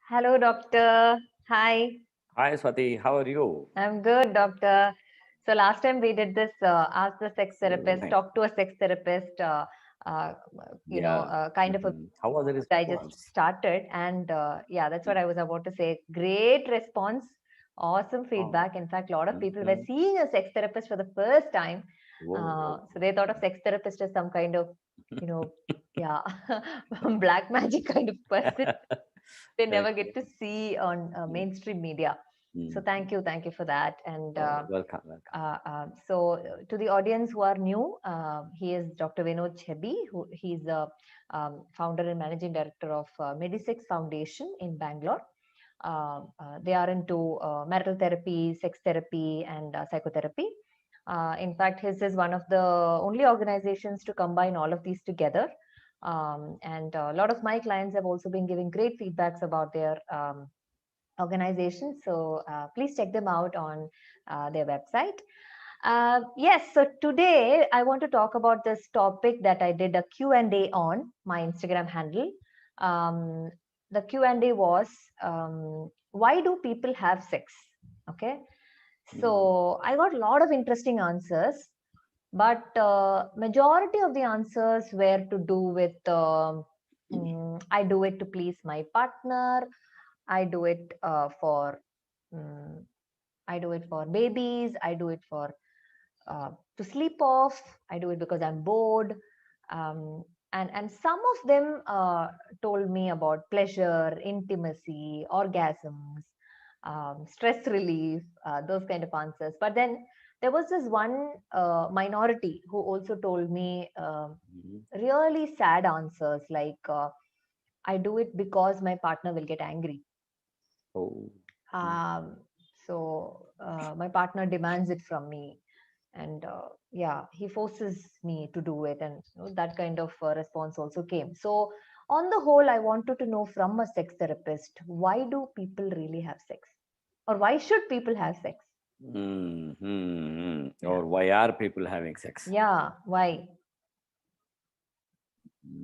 Hello, doctor. Hi, Hi Swati, how are you? I'm good, doctor. So last time we did this ask the sex Very therapist, nice. talk to a sex therapist, uh, Yeah. kind of a How was the I just response? started, and yeah, that's Mm. what I was about to say. Great response, awesome Oh, feedback. In fact, a lot of people were mhm. seeing a sex therapist for the first time, Whoa. so they thought of sex therapist as some kind of, you know, yeah, black magic kind of person they never Okay. get to see on Mm, mainstream media. So mm, mm. thank you for that. And Oh, welcome, welcome. to the audience who are new, he is Dr. Vinod Chebbi, who he's a founder and managing director of Medisex Foundation in Bangalore. They are into marital therapy, sex therapy, and psychotherapy. In fact, his is one of the only organizations to combine all of these together. And a lot of my clients have also been giving great feedbacks about their organization. So please check them out on their website. Yes, so today I want to talk about this topic that I did a Q&A on my Instagram handle. Um, the Q&A was, why do people have sex? Okay. Mm, So I got a lot of interesting answers, but majority of the answers were to do with I do it to please my partner. I do it mm, I do it for babies. I do it for to sleep off. I do it because I'm bored. Um, and some of them told me about pleasure, intimacy, orgasms, stress relief, those kind of answers. But then there was this one minority who also told me mm. really sad answers like I do it because my partner will get angry. Oh, mm. Um, my partner demands it from me, and yeah, he forces me to do it, and that kind of response also came. So, on the whole, I wanted to know from a sex therapist, why do people really have sex, or why should people have sex? Yeah, Or why are people having sex? yeah, why?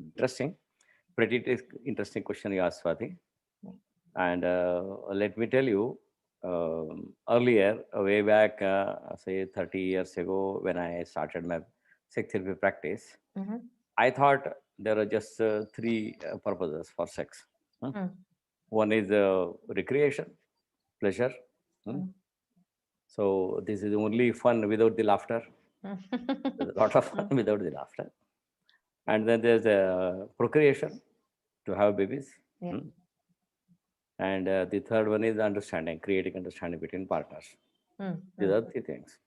Interesting. Pretty interesting question you asked, Swati. Yeah. And let me tell you, earlier, way back, say 30 years ago, when I started my sex therapy practice, Mm-hmm. I thought there are just three purposes for sex. Hmm. Mm, One is recreation, pleasure. Hmm. mm, So this is only fun without the laughter. mm. There's a lot of fun Mm, without the laughter. And then there's procreation to have babies. yeah. Hmm. And the third one is understanding, creating understanding between partners. Mm, These mm, are three things.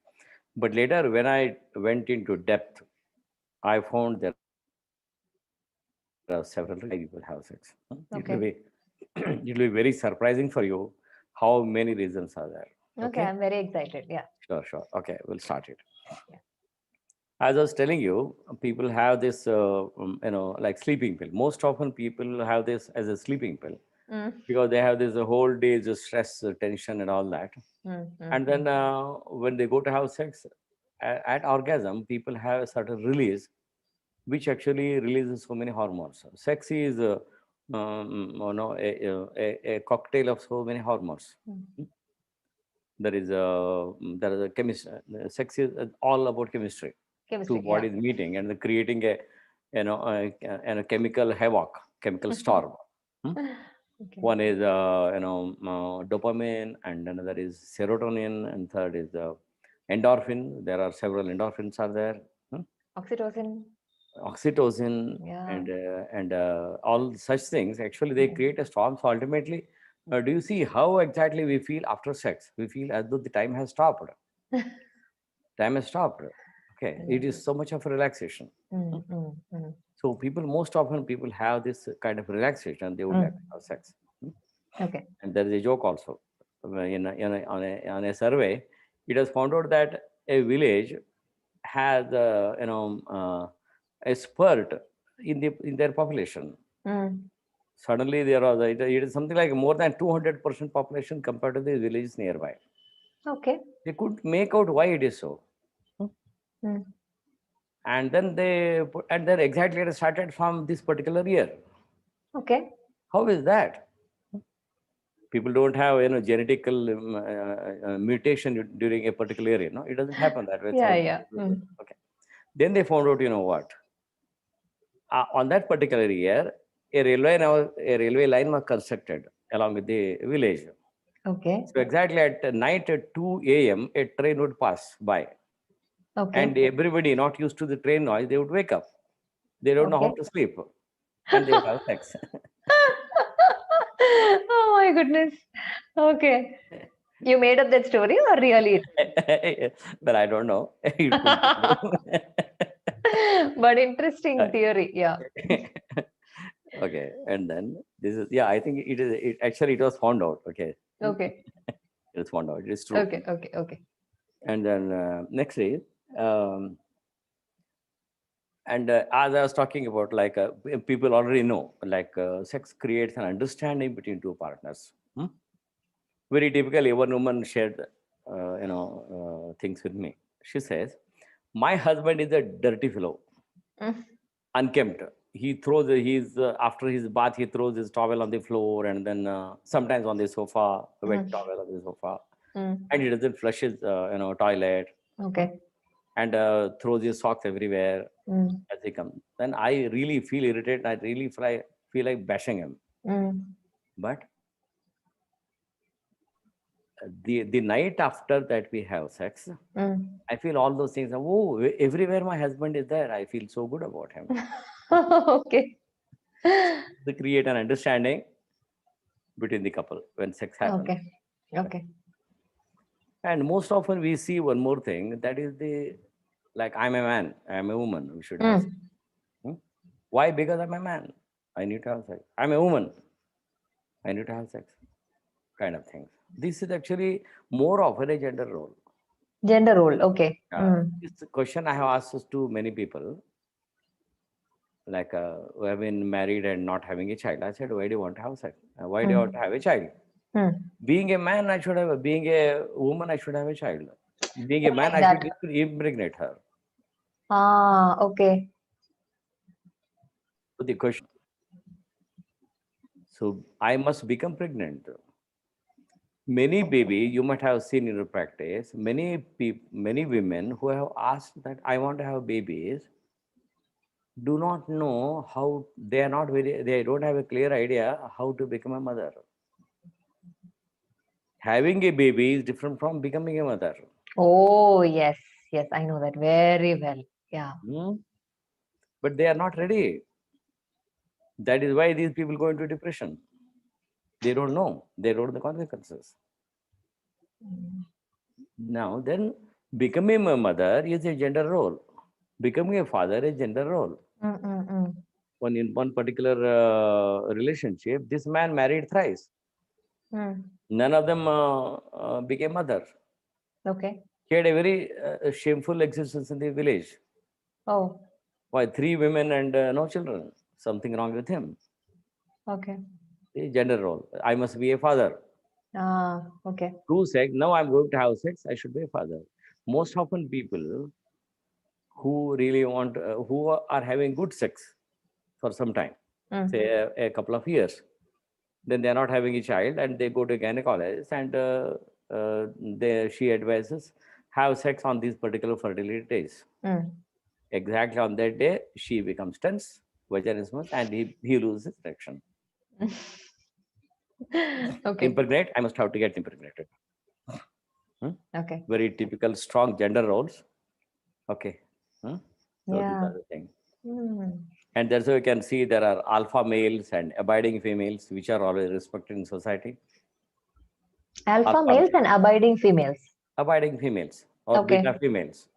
But later, when I went into depth, I found there are several reasons why people have sex. It will be okay. it will be very surprising for you how many reasons are there. Okay, Okay, I'm very excited. Yeah. sure, sure. Okay, we'll start it. Yeah. As I was telling you, people have this, like sleeping pill. Most often, people have this as a sleeping pill Mm, because they have this whole day's stress, tension, and all that. mm, mm, And mm, then when they go to have sex, at orgasm, people have a certain release, which actually releases so many hormones. Sex is, a cocktail of so many hormones. mm. There is a chemistry. Sex is all about chemistry. Two Chemistry. Yeah. bodies meeting and creating a chemical havoc, chemical storm. Hmm? Okay. One is dopamine, and another is serotonin, and third is endorphin. There are several endorphins are there. Hmm? Oxytocin. Oxytocin, Yeah. and all such things. Actually, they Mm. create a storm. So ultimately, do you see how exactly we feel after sex? We feel as though the time has stopped. Time has stopped. Okay, it Yeah. is so much of a relaxation. Hmm? Mm, mm, mm, So people, most often people have this kind of relaxation. They would like to mm. have sex. Hmm? Okay. And there is a joke also. On a survey, it has found out that a village has a spurt in their population. Mm. Suddenly, it is something like more than 200% population compared to the villages nearby. Okay. They could make out why it is so. Hmm. Mm. And then and then exactly it started from this particular year. Okay. How is that? People don't have genetical mutation during a particular area. No, it doesn't happen that way. Yeah, yeah. Okay. Then they found out, what? On that particular year, a railway line was constructed along with the village. Okay. So exactly at night at 2 a.m., a train would pass by. And Okay. everybody not used to the train noise, they would wake up. They don't know how Okay. to sleep. And they would have sex. Oh my goodness. Okay. You made up that story or really? But I don't know. It could be true. But interesting theory. Yeah. Okay. And then this is, yeah, I think it was found out. Okay. Okay. It was found out. It is true. Okay. Okay. Okay. And then next is, and as I was talking about, like people already know, like sex creates an understanding between two partners. Very typically, one woman shared, things with me. She says, "My husband is a dirty fellow, Mm. unkempt. He throws his after his bath, he throws his towel on the floor, and then sometimes on the sofa, a wet towel on the sofa, and he doesn't flush his, toilet, Okay. and throws his socks everywhere Mm. as he comes. Then I really feel irritated. I really feel like bashing him. Mm. But the night after that we have sex, Mm. I feel all those things. Oh, everywhere my husband is there, I feel so good about him. Okay. To create an understanding between the couple when sex happens. Okay. Okay. And most often we see one more thing, that is the, like, I'm a man, I'm a woman, we should have sex. Mm. Why? Because I'm a man, I need to have sex. I'm a woman, I need to have sex, kind of things. This is actually more of a gender role. Gender role. Okay. This question I have asked to many people, like who have been married and not having a child. I said, why do you want to have sex? Why do you want to have a child? Mm. Being a man, I should have. Being a woman, I should have a child. Being a man, Like I that. should impregnate her. Okay. So the question. So I must become pregnant. Many baby, you might have seen in your practice, many women who have asked that I want to have babies, do not know how. They are not very. They don't have a clear idea how to become a mother. Having a baby is different from becoming a mother. Oh, yes. Yes, I know that very well. Yeah. But they are not ready. That is why these people go into depression. They don't know. They don't know the consequences. Now, then, becoming a mother is a gender role. Becoming a father is gender role. In one particular relationship, this man married thrice. None of them became mother. Okay. He had a very shameful existence in the village. Oh, Why? 3 women and no children. Something wrong with him. okay. The gender role. I must be a father. Okay. True sex. Now I'm going to have sex. I should be a father. Most often, people who really want, who are having good sex for some time, say a couple of years, then they are not having a child, and they go to a gynecologist, and she advises have sex on these particular fertility days. Exactly on that day, she becomes tense, vaginismus, and he loses erection. Okay. Impregnate, I must have to get impregnated. Okay. Very typical strong gender roles. Okay. So these Yeah. are the things. And that's why you can see there are alpha males and abiding females, which are always respected in society. Alpha males and abiding females. Abiding females or Okay. beta females.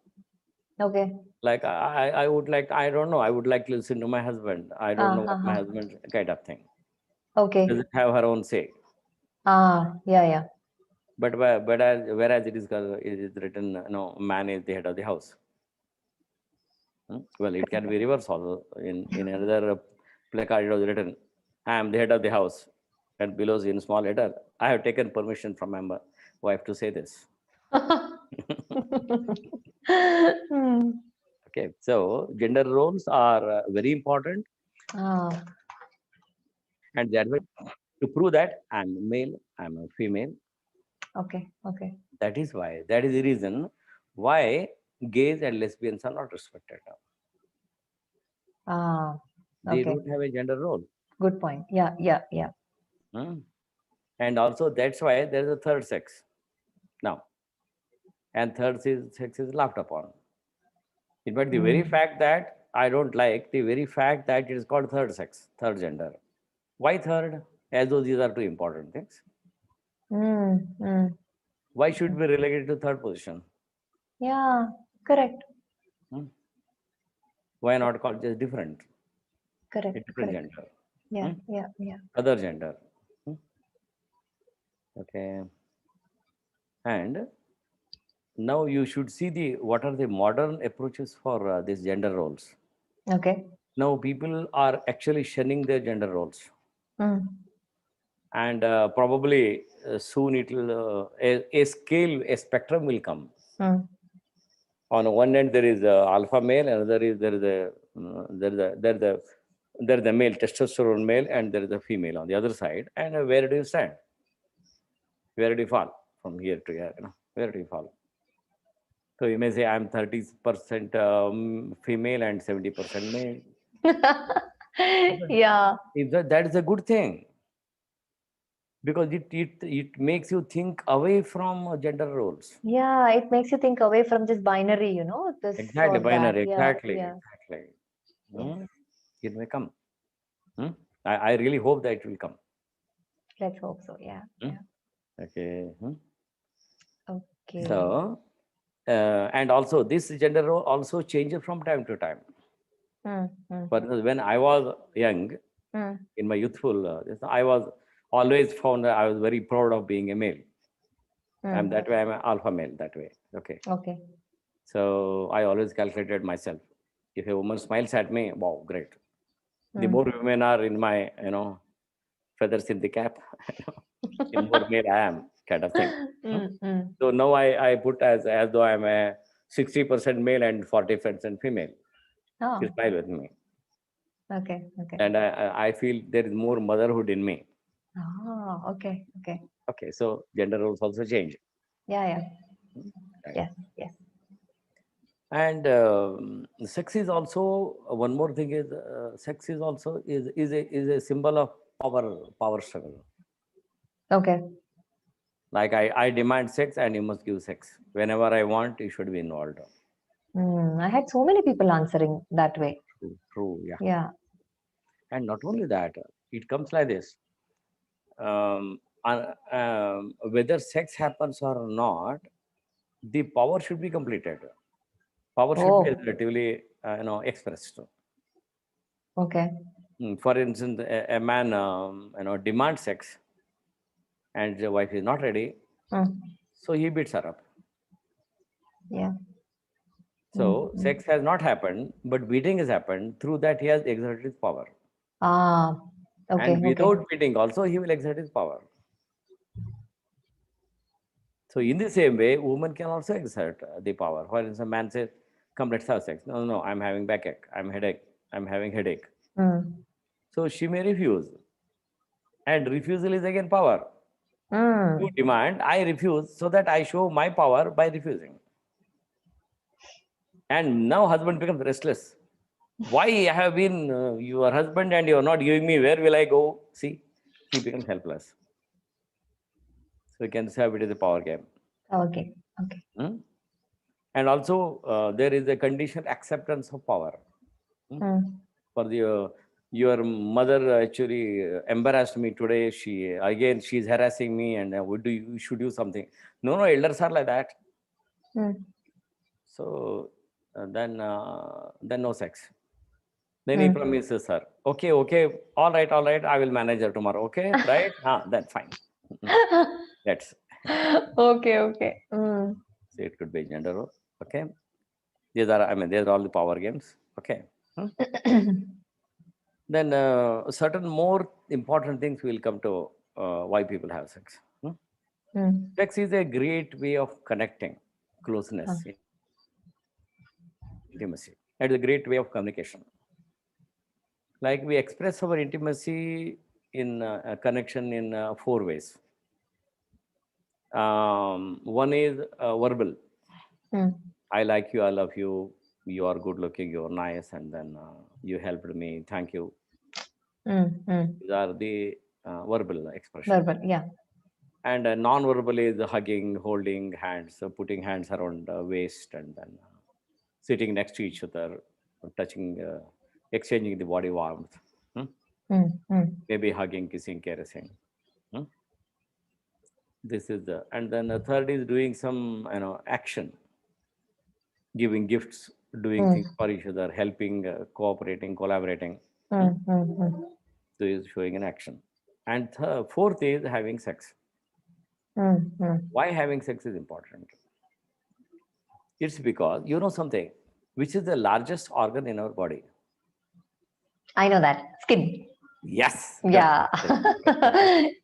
Okay. Like I would like, I don't know, I would like to listen to my husband. I don't know what my husband, kind of thing. Okay. Doesn't have her own say. Yeah, yeah. But whereas it is written, man is the head of the house. Well, it can be reverse also. In another placard, it was written, I am the head of the house. And below in small letter, I have taken permission from my wife to say this. Okay, so gender roles are very important. And that way, to prove that I'm male, I'm a female. Okay. Okay. That is why, that is the reason why gays and lesbians are not respected now. Ah. They Okay. don't have a gender role. Good point. Yeah. Yeah. Yeah. Hmm. And also that's why there is a third sex now. And sex is laughed upon. In fact, the very fact that I don't like, the very fact that it is called third sex, third gender. Why third? As though these are two important things. Mm. Mm. Why should we relegate to third position? Yeah. Correct. Hmm? Why not call just different? A Correct. different Correct. gender. Yeah. Hmm? Yeah. Yeah. Other gender. Hmm? Okay. And now you should see the what are the modern approaches for these gender roles. Okay. Now people are actually shunning their gender roles. Mm. And probably soon it will a scale, a spectrum will come. Mm. On one end there is alpha male, another is there is a there is the male testosterone male, and there is a female on the other side. And where do you stand? Where do you fall from here to here? Where do you fall? So you may say I'm 30% female and 70% male. Yeah. That is a good thing, because it makes you think away from gender roles. Yeah. It makes you think away from this binary, this Exactly, or that. binary. Yeah. Exactly, Yeah. exactly. Yes. Hmm? It may come. Hmm? I really hope that it will come. Let's hope so. Yeah. Hmm? Yeah. Okay. Hmm? Okay. So, and also this gender role also changes from time to time. Mm. Mm. For instance, when I was young, Mm. in my youthful, I was always found that I was very proud of being a male. I'm Mm. that way. I'm an alpha male that way. Okay. Okay. So I always calculated myself. If a woman smiles at me, wow, great. The Mm. more women are in my, feathers in the cap, the more male I am, kind of thing. Hmm? Mm. Mm. So now I put as though I'm a 60% male and 40% female. She Oh. smile with me. Okay. Okay. And I feel there is more motherhood in me. Oh. Okay. Okay. Okay, so gender roles also change. Yeah. Yeah. Right. Yes. Yes. And sex is also one more thing is sex is also is a symbol of power struggle. Okay. Like I demand sex and you must give sex. Whenever I want, you should be involved. I had so many people answering that way. True, true, yeah. Yeah. And not only that, it comes like this. Whether sex happens or not, the power should be completed. Power should be Oh. assertively, expressed. Okay. For instance, a man, demands sex, and the wife is not ready, Mm. so he beats her up. Yeah. Mm. So Mm. sex has not happened, but beating has happened. Through that, he has exerted his power. Ah. Okay. And Okay. without beating, also he will exert his power. So in the same way, woman can also exert the power. For instance, a man says, "Come, let's have sex." No, no, no, I'm having backache. I'm having headache. Mm. So she may refuse, and refusal is again power. You Mm. demand, I refuse, so that I show my power by refusing. And now husband becomes restless. Why I have been your husband and you are not giving me? Where will I go? See, he becomes helpless. So you can say it is a power game. Okay. Okay. Hmm? And also there is a conditional acceptance of power. Hmm? Mm. For the your mother actually embarrassed me today. She's harassing me, and would do you should do something. No, no, elders are like that. Mm. So then no sex. Then he Mm. promises her, okay, okay, all right, I will manage her tomorrow. Okay, right? Then fine. Let's. Okay. Okay. Mm. So it could be gender role. Okay. These are all the power games. Okay. Hmm? Then certain more important things will come to why people have sex. Hmm? Mm. Sex is a great way of connecting, Ah. closeness, intimacy. It is a great way of communication. Like we express our intimacy in a connection in 4 ways. One is verbal. I like you, I love you, you are good looking, you are nice, and then you helped me, thank you. These are the verbal expression. Verbal, yeah. And non-verbal is hugging, holding hands, putting hands around waist, and then sitting next to each other, touching, exchanging the body warmth. Maybe hugging, kissing, caressing. This is the, and then the third is doing some, action, giving gifts, doing things for each other, helping, cooperating, collaborating. So is showing an action. And fourth is having sex. Why having sex is important? It's because you know something, which is the largest organ in our body. I know that. Skin. Yes. Yeah.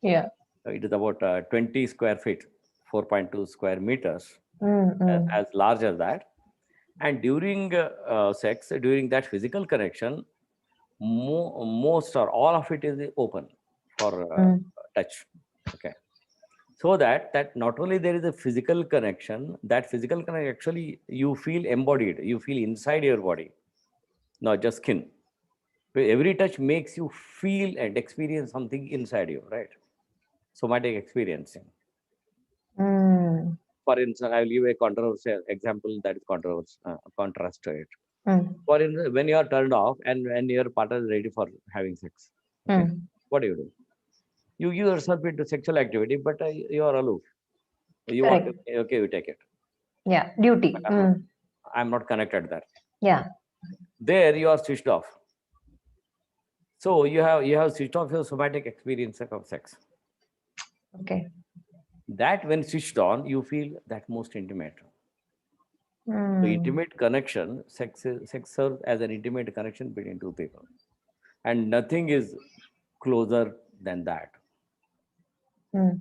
Yeah. It is about 20 square feet, 4.2 square meters, as large as that. And during sex, during that physical connection, most or all of it is open for touch. Okay. So that not only there is a physical connection, that physical connection actually you feel embodied, you feel inside your body, not just skin. Every touch makes you feel and experience something inside you, right? Somatic experiencing. For instance, I will give a controversial example that is contrast to it. For instance, when you are turned off and when your partner is ready for having sex, okay, what do? You give yourself into sexual activity, but you are aloof. You want to, okay, you take it. Yeah, duty. I'm not connected there. Yeah. There you are switched off. So you have switched off your somatic experience of sex. Okay. That when switched on, you feel that most intimate. So intimate connection, sex serves as an intimate connection between two people. And nothing is closer than that. And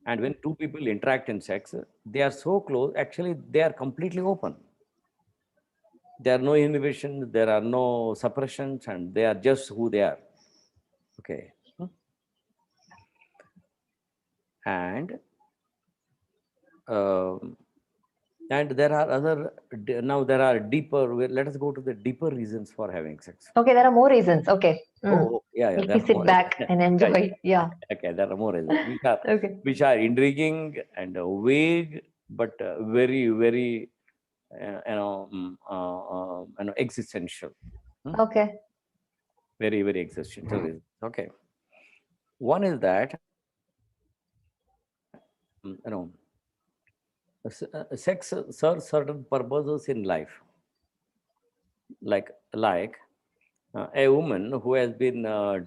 when two people interact in sex, they are so close, actually, they are completely open. There are no inhibitions, there are no suppressions, and they are just who they are. Okay. And there are now there are deeper, let us go to the deeper reasons for having sex. Okay, there are more reasons. Okay. Oh, yeah. Let me sit back and enjoy. Yeah. Okay, there are more reasons Okay. which are intriguing and vague, but very, very, existential. Okay. Very, very existential reasons. Okay. One is that, sex serves certain purposes in life. Like a woman who has been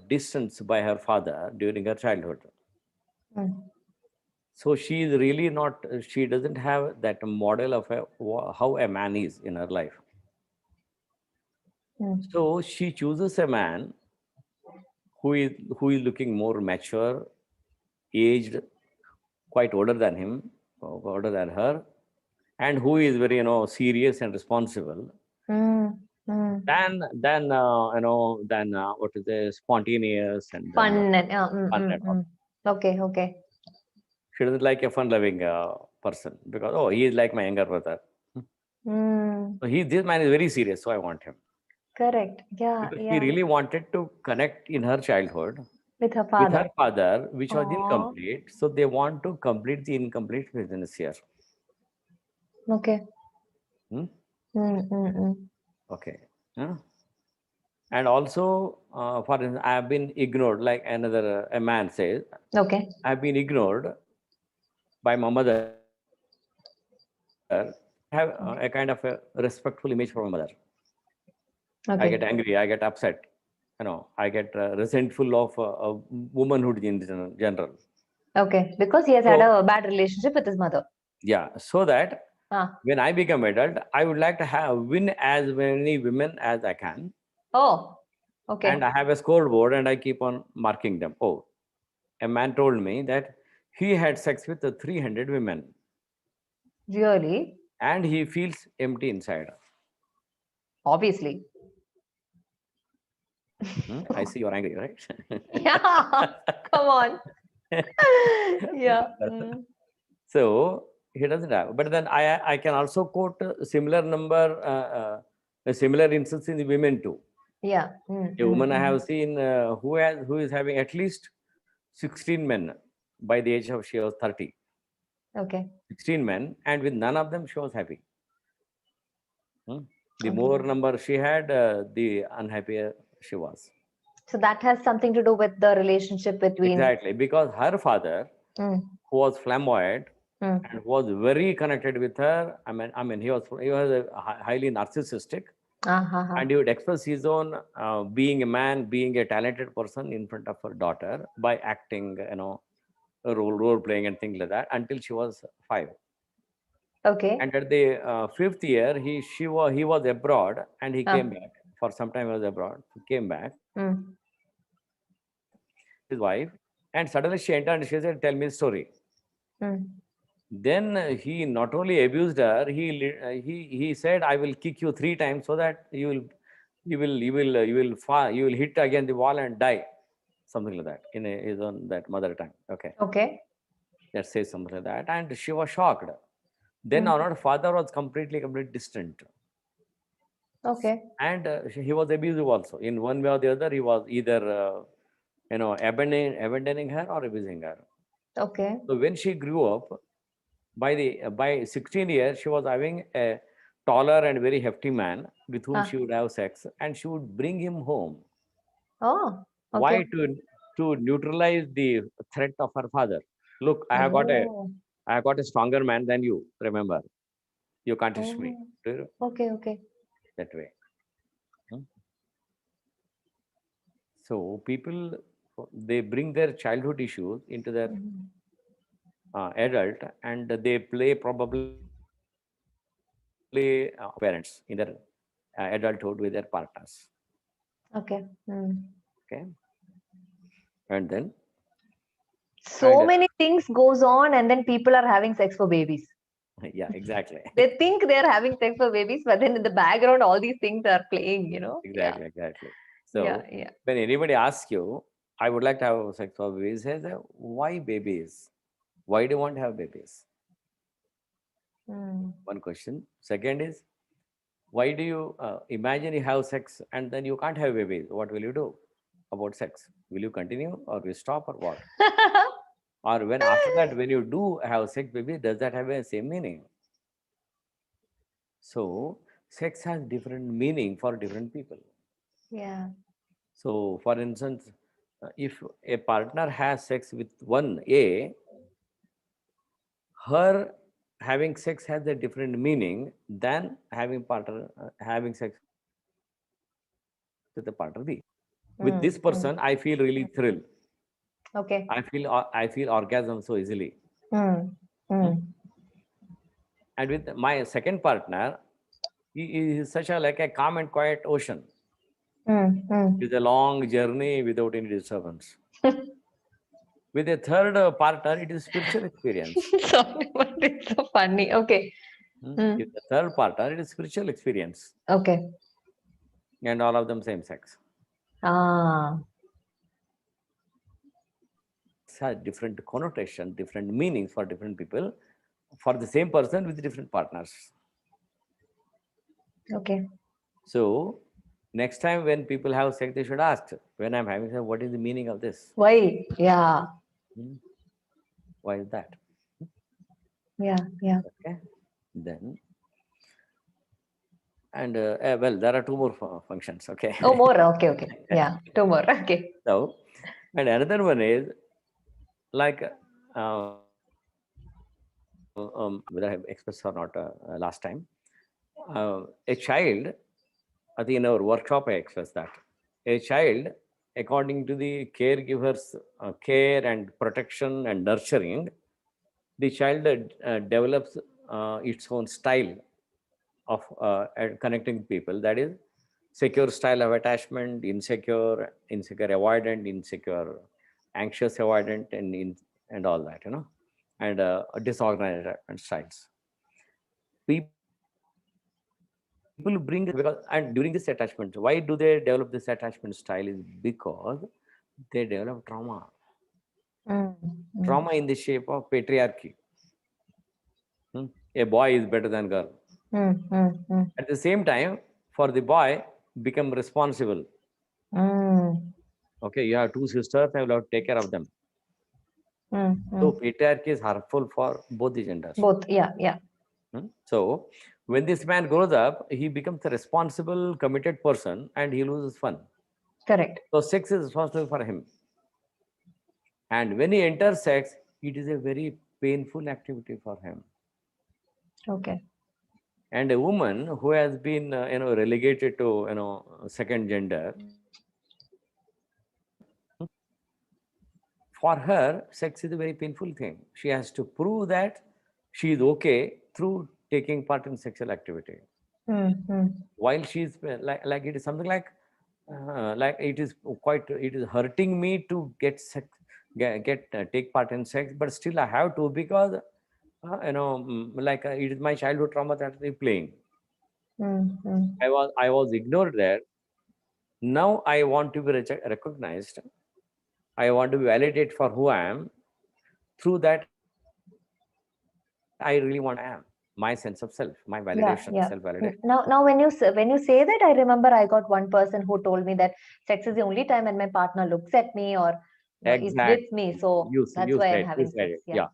distanced by her father during her childhood. So she is really not, she doesn't have that model of how a man is in her life. So she chooses a man who is looking more mature, aged, quite older than him, older than her, and who is very, serious and responsible. Then what is the spontaneous and fun and fun and all. Okay. She doesn't like a fun-loving person because he is like my younger brother. So this man is very serious, so I want him. Correct. Yeah. Because she really wanted to connect in her childhood with her father, which was incomplete. So they want to complete the incomplete business here. Okay. Okay. And also, for instance, I have been ignored, like a man says. Okay. I have been ignored by my mother. I have a kind of a respectful image for my mother. Okay. I get angry, I get upset. I get resentful of womanhood in general. Okay, because he has had a bad relationship with his mother. Yeah, so that when I become adult, I would like to win as many women as I can. Oh, okay. And I have a scoreboard and I keep on marking them. Oh, a man told me that he had sex with 300 women. Really? And he feels empty inside. Obviously. I see you're angry, right? Yeah, come on. Yeah. So he doesn't have. But then I can also quote a similar number, a similar instance in the women too. Yeah. A woman I have seen who is having at least 16 men by the age of she was 30. Okay. 16 men, and with none of them she was happy. Hmm? The Okay. more number she had, the unhappier she was. So that has something to do with the relationship between. Exactly, because her father, Mm, who was flamboyant mm. and was very connected with her. I mean, he was a highly narcissistic, Uh-huh. and he would express his own being a man, being a talented person in front of her daughter by acting, role playing and things like that until she was 5. Okay. And at the 5th year, he was abroad and he came Uh, back. For some time, he was abroad. He came back, mm, his wife, and suddenly she entered and she said, "Tell me a story." mm. Then he not only abused her, he said, "I will kick you 3 times so that you will hit against the wall and die." Something like that in his own that mother tongue. Okay, Okay. that says something like that, and she was shocked. Then Mm. our father was completely distant, Okay. and he was abusive also. In one way or the other, he was either abandoning her or abusing her. Okay. So when she grew up, by 16 years, she was having a taller and very hefty man with whom she Ah. would have sex, and she would bring him home. Oh. Why? Okay. To neutralize the threat of her father. Look, Oh. I have got a stronger man than you. Remember, you can't touch me. Oh. Okay. Okay. That way. Hmm? So people, they bring their childhood issues into their Mhm. adult, and they play probably parents in their adulthood with their partners. Okay. Mm. Okay, and then and So many things goes on, and then people are having sex for babies. yeah, exactly. They think they're having sex for babies, but then in the background, all these things are playing. Yeah. Exactly. Yeah. So Yeah. when anybody asks you, I would like to have sex for babies, say, why babies? Why do you want to have babies? Mm. One question. Second is, why do you imagine you have sex and then you can't have babies? What will you do about sex? Will you continue or will you stop or what? Or when after that, when you do have sex, baby, does that have the same meaning? So sex has different meaning for different people. Yeah. So, for instance, if a partner has sex with one A, her having sex has a different meaning than having sex with a partner B. With this person, I feel really Mm. thrill. Mm. Okay. I feel orgasm so easily. Mm. Hmm? Mm. And with my second partner, he is such a like a calm and quiet ocean. Mm. Mm. It's a long journey without any disturbance. With a third partner, it is spiritual experience. Sorry, but it's so funny. Okay. Mm. With the third partner, it is spiritual experience, Okay. and all of them same sex. Ah. Sex has different connotation, different meanings for different people, for the same person with different partners. Okay. So next time when people have sex, they should ask, when I'm having sex, what is the meaning of this? Why? Yeah. Hmm? Why is that? Yeah. Yeah. Okay. Then and well, there are two more functions. Okay. Oh, more. Okay. Okay. Yeah. Two more. Okay. So, and another one is like whether I have expressed or not last time. A child, I think in our workshop I expressed that. A child, according to the caregiver's care and protection and nurturing, the child develops its own style of connecting people. That is, secure style of attachment, insecure avoidant, insecure, anxious avoidant, and all that, and disorganized styles. People people bring, because, and during this attachment, why do they develop this attachment style is because they develop trauma. Trauma in the shape of patriarchy. A boy is better than girl. At the same time, for the boy, become responsible. Okay, you have two sisters, I will have to take care of them. So patriarchy is harmful for both the genders. Both, yeah. So when this man grows up, he becomes a responsible, committed person, and he loses fun. Correct. So sex is responsible for him. And when he enters sex, it is a very painful activity for him. Okay. And a woman who has been, relegated to, second gender, for her, sex is a very painful thing. She has to prove that she is okay through taking part in sexual activity. While she's like it is something like it is hurting me to get sex, take part in sex, but still I have to, because it is my childhood trauma that is playing. I was ignored there. Now I want to be recognized. I want to be validated for who I am. Through that, I really want I am. My sense of self, my validation, Yeah. self-validation. Now when you say that, I remember I got one person who told me that sex is the only time when my partner looks at me or is with me. So that's why I'm having sex. Yeah.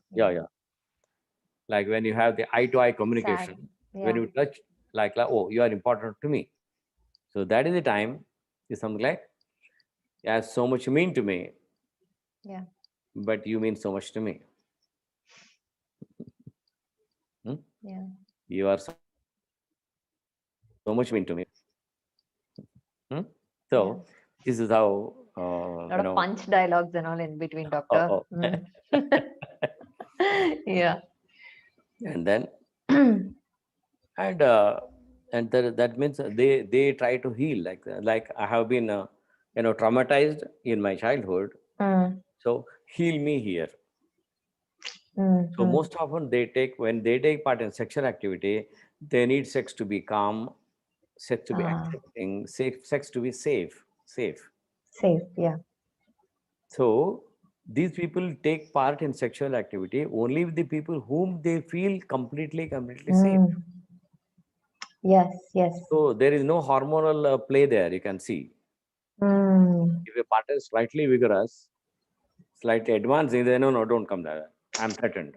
Like when you have the eye-to-eye communication, when you touch, like, oh, you are important to me. So that is the time is something like, you have so much mean to me. Yeah. But you mean so much to me. Yeah. You are so much mean to me. So this is how a lot of punch dialogues and all in between, doctor. Yeah. And then and that means they try to heal, like I have been traumatized in my childhood, so heal me here. So most often when they take part in sexual activity, they need sex to be calm, sex to be accepting, sex to be safe. Yeah. So these people take part in sexual activity only with the people whom they feel completely safe. Yes. So there is no hormonal play there, you can see. If a partner is slightly vigorous, slightly advancing, then no, don't come there. I'm threatened.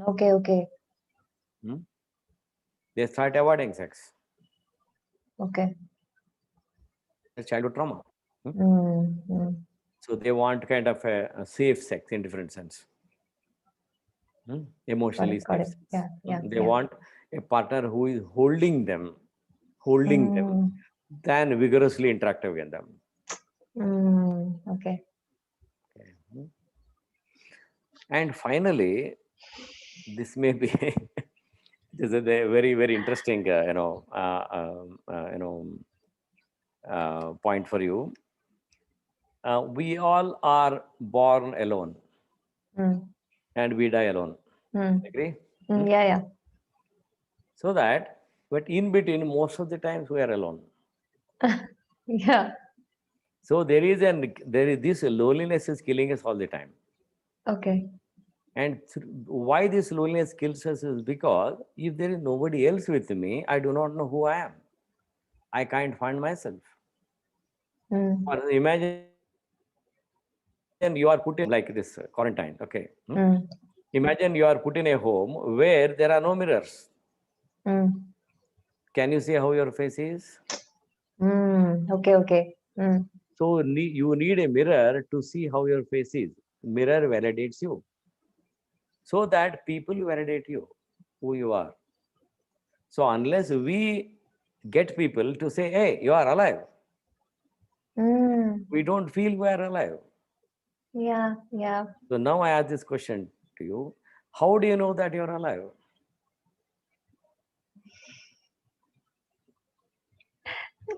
Okay. They start avoiding sex. Okay. Childhood trauma. So they want kind of a safe sex in different sense. Emotionally safe sex. They want a partner who is holding them, than vigorously interacting with them. Okay. And finally, this may be this is a very, very interesting point for you. We all are born alone, and we die alone. Agree? Yeah. So that, but in between, most of the times we are alone. Yeah. So there is this loneliness is killing us all the time. Okay. And why this loneliness kills us is because if there is nobody else with me, I do not know who I am. I can't find myself. Or imagine you are put in like this quarantine, okay? Imagine you are put in a home where there are no mirrors. Can you see how your face is? Okay. So you need a mirror to see how your face is. Mirror validates you. So that people validate you, who you are. So unless we get people to say, hey, you are alive, we don't feel we are alive. Yeah. So now I ask this question to you. How do you know that you're alive?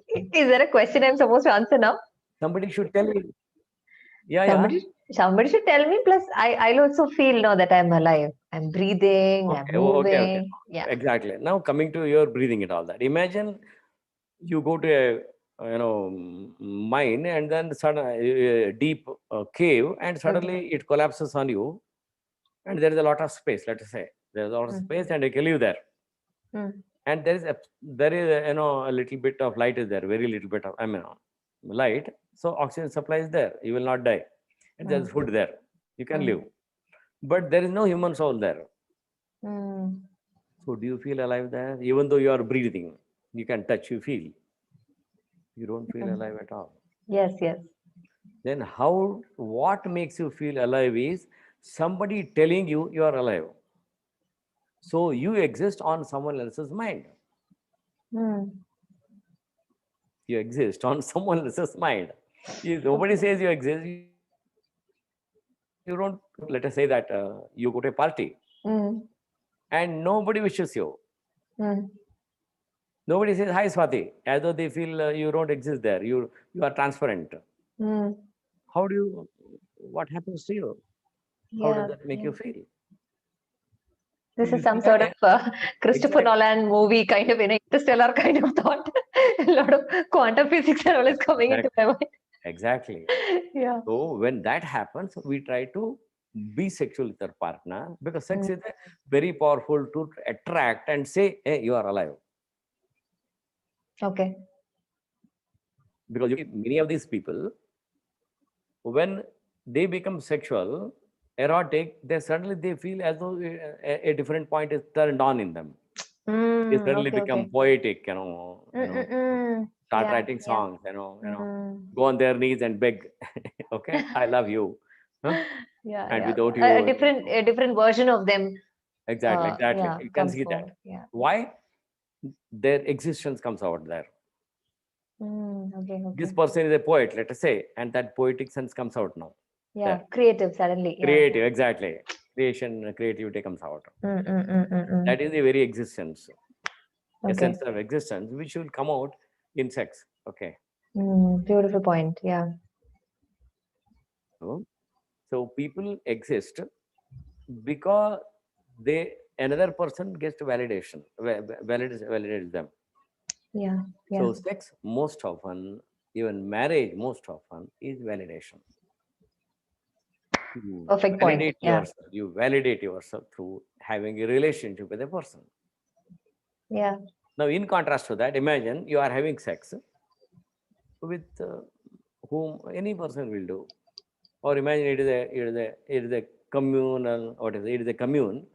Is there a question I'm supposed to answer now? Somebody should tell you. Yeah, yeah. Somebody should tell me. Plus, I'll also feel now that I'm alive. I'm breathing. I'm Okay, okay, okay. moving. Yeah. Exactly. Now coming to your breathing and all that. Imagine you go to a mine and then sudden a deep cave and suddenly it collapses on you and there is a lot of space. Let us say there is a lot of space and you can live there. And there is a little bit of light is there, very little bit of light. So oxygen supply is there. You will not die. And there is food there. You can live. But there is no human soul there. So do you feel alive there? Even though you are breathing, you can touch, you feel. You don't feel alive at all. Yes, yes. Then what makes you feel alive is somebody telling you you are alive. So you exist on someone else's mind. You exist on someone else's mind. If nobody says you exist, you don't, let us say that you go to a party and nobody wishes you. Nobody says hi Swati, as though they feel you don't exist there. You are transparent. How do you, what happens to you? How does Yeah, that make yeah. you feel? This You is some feel sort of Christopher exactly, Nolan movie kind of, interstellar kind of thought. A lot of quantum physics are always coming into my mind. exactly. Yeah. So when that happens, we try to be sexual with our partner because sex is a very powerful to attract and say, hey, you are alive. Okay. Because you see, many of these people, when they become sexual, erotic, they feel as though a different point is turned on in them. They suddenly Okay, become okay. poetic, start Yeah, writing yeah. songs, go on their knees and beg, okay, I love you. Huh? Yeah, And yeah. without A you, different version of them. exactly, exactly. Yeah, You can comes see that. forward. Yeah. Why? Their existence comes out there. Okay, This okay. person is a poet, let us say, and that poetic sense comes out now. Yeah, There. creative suddenly. Yeah. Creative, exactly. Creation, creativity comes out. Mm. That is the very existence, Okay. essence of existence, which will come out in sex. Okay. Beautiful point. Yeah. So people exist because another person gets validation, validates them. Yeah. Yeah. So sex most often, even marriage most often, is validation. You Perfect point. validate Yeah. yourself. You validate yourself through having a relationship with a person. Yeah. Now, in contrast to that, imagine you are having sex with whom any person will do. Or imagine it is a communal, what is it? It is a commune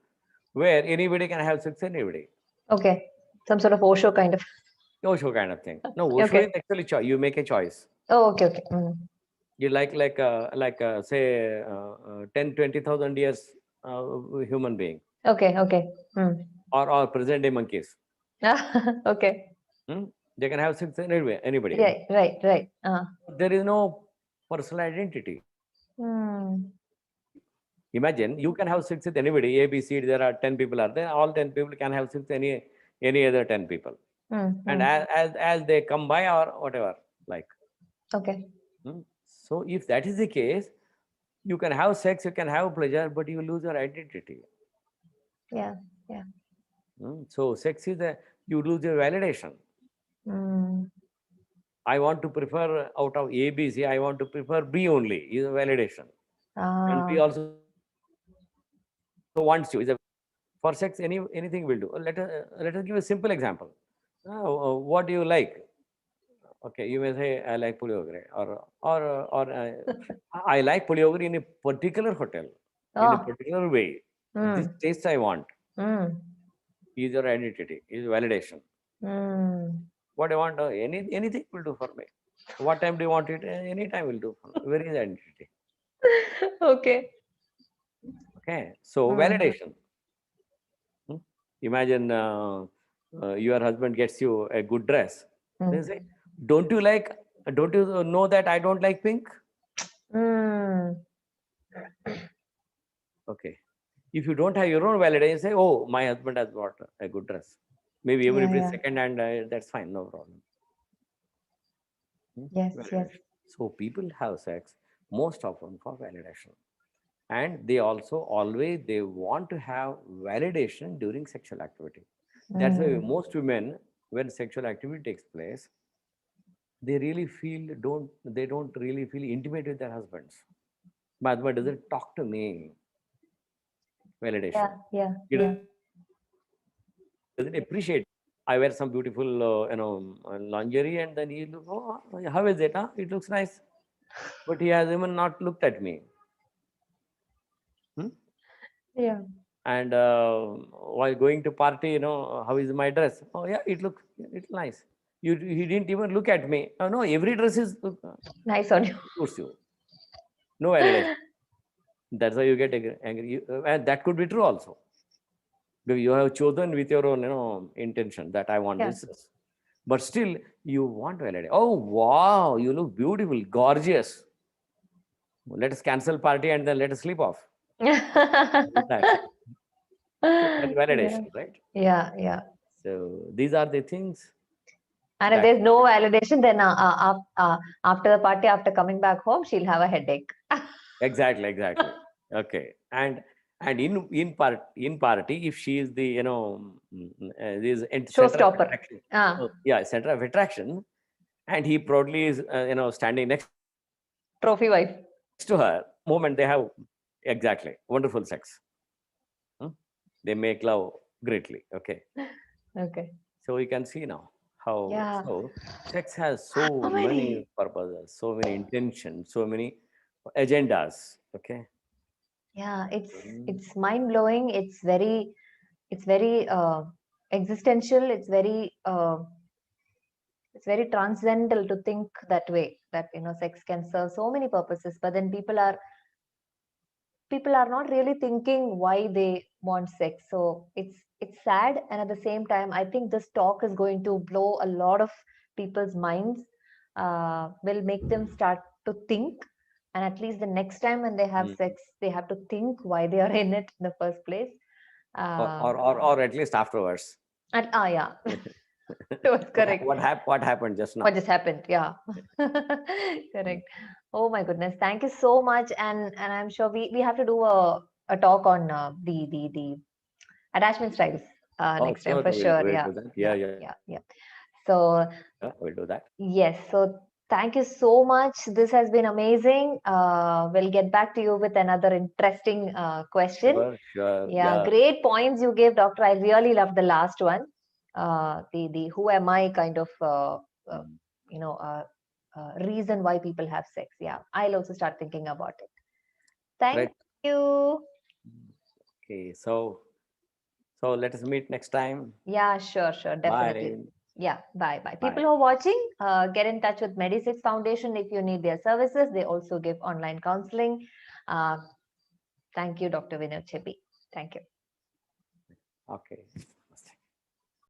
where anybody can have sex with anybody. Okay. Some sort of Osho kind of. Osho kind of thing. No, Osho Okay. is actually choice. You make a choice. Oh, okay, okay. You say 10, 20,000 years human being Okay, okay. or present day monkeys. Okay. Hmm? They can have sex with anybody. Yeah, right, right. There is no personal identity. Hmm. Imagine you can have sex with anybody, A, B, C, there are 10 people are there, all 10 people can have sex with any other 10 people. And as they come by or whatever, like. Okay. So if that is the case, you can have sex, you can have pleasure, but you lose your identity. Yeah, yeah. So sex is you lose your validation. I want to prefer out of A, B, C, I want to prefer B only, is a validation. And B also wants you, is a, for sex, anything will do. Let us give a simple example. What do you like? Okay, you may say I like puliyogre, or I like puliyogre in a particular hotel, in a Oh. particular way. This taste I want is your identity, is validation. What I want, anything will do for me. What time do you want it? Any time will do for me. Where is identity? Okay. Okay, so validation. Imagine your husband gets you a good dress. They say, don't you like? Don't you know that I don't like pink? Okay. If you don't have your own validation, say, oh, my husband has bought a good dress. Maybe even Yeah, if it is yeah. second hand, that's fine, no problem. Yes, yes. Validation. So people have sex most often for validation. And they also always, they want to have validation during sexual activity. That's why most women, when sexual activity takes place, they really feel, they don't really feel intimate with their husbands. My husband doesn't talk to me. Validation. Yeah. He doesn't appreciate. I wear some beautiful, lingerie, and then he look, oh, how is it? Huh? It looks nice, but he has even not looked at me. Hmm? Yeah. And while going to party, how is my dress? Oh yeah, it's nice. He didn't even look at me. Oh no, every dress is Nice on you. suits you. No validation. That's why you get angry. And that could be true also. Because you have chosen with your own, intention that I want Yeah. this. But still, you want validation. Oh wow, you look beautiful, gorgeous. Let us cancel party and then let us sleep off. That. That's Yeah. validation, right? Yeah. So these are the things And if that there's no validation, then after the party, after coming back home, she'll have a headache. exactly. Okay. And in party, if she is the this center of Showstopper. attraction, Ah, yeah, center of attraction, and he proudly is standing next trophy wife. to her, moment they have exactly wonderful sex. Hmm? They make love greatly. Okay. Okay. So we can see now how Yeah. so sex has so How many many? purposes, so many intentions, so many agendas. Okay. Yeah, Mm. it's mind blowing. It's very existential. It's very transcendental to think that way. That sex can serve so many purposes, but then people are not really thinking why they want sex. So it's sad, and at the same time I think this talk is going to blow a lot of people's minds, will make them start to think, and at least the next time when they have Mm. sex they have to think why they are in it in the first place. Or, uh, or, or, or at least afterwards. yeah. That was correct. What happened just What now? just happened? Yeah. Correct. Oh my goodness, thank you so much. And I'm sure we have to do a talk on the attachment styles Oh, next time sure, for sure. we'll Yeah. do that. Yeah. Yeah, Yeah. So we'll do that. yes, so thank you so much. This has been amazing. We'll get back to you with another interesting question. Sure. Yeah, Yeah. great points you gave, Doctor. I really love the last one. The who am I kind of uh, Mm. you know uh, reason why people have sex. Yeah, I'll also start thinking about it. Thank Right. you. Okay. So let us meet next time. Yeah, sure, definitely. Bye. Yeah, bye. People Bye. who are watching, get in touch with Medisex Foundation if you need their services. They also give online counseling. Uh, thank you, Dr. Vinod Chebbi. Thank you. Okay.